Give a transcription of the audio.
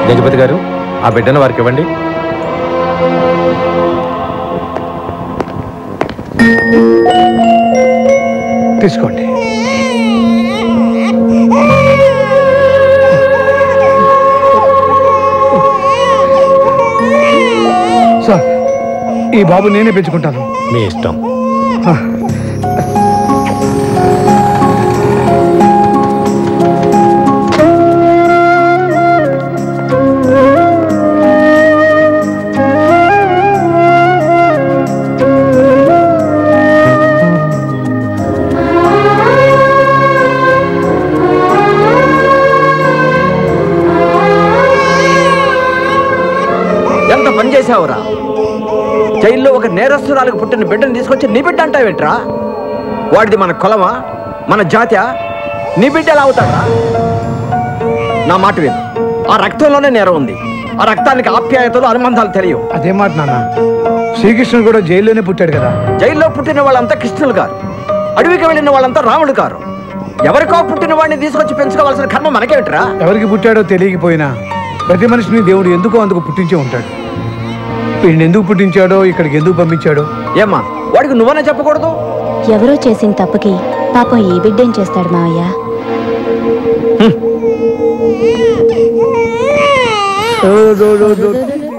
జగపతి గారు, ఆ బిడ్డను వారికి ఇవ్వండి. తీసుకోండి. సార్, ఈ బాబు నేనే పెంచుకుంటాను. మీ ఇష్టం. ఎంత పని చేసావురా? జైల్లో ఒక నేరస్తురాలకు పుట్టిన బిడ్డను తీసుకొచ్చి నీ బిడ్డ అంటావేంట్రా? వాడిది మన కులమా, మన జాత్యా? నీ బిడ్డ ఎలా అవుతాడా? నా మాట విను, ఆ రక్తంలోనే నేరం ఉంది. ఆ రక్తానికి ఆప్యాయతలు, అనుబంధాలు తెలియవు. అదే మాట నాన్న, శ్రీకృష్ణుడు కూడా జైల్లోనే పుట్టాడు కదా. జైల్లో పుట్టిన వాళ్ళంతా కృష్ణులు కారు, అడవికి వెళ్ళిన వాళ్ళంతా రాముడు కారు. ఎవరికో పుట్టిన వాడిని తీసుకొచ్చి పెంచుకోవాల్సిన కర్మ మనకేమిట్రా? ఎవరికి పుట్టాడో తెలియకపోయినా ప్రతి మనిషిని దేవుడు ఎందుకో అందుకు పుట్టించే ఉంటాడు. వీడిని ఎందుకు పుట్టించాడో, ఇక్కడికి ఎందుకు పంపించాడో ఏమ్మా, వాడికి నువ్వనే చెప్పకూడదు? ఎవరో చేసిన తప్పుకి పాపం ఈ బిడ్డేం చేస్తాడు మావయ్య? ఓ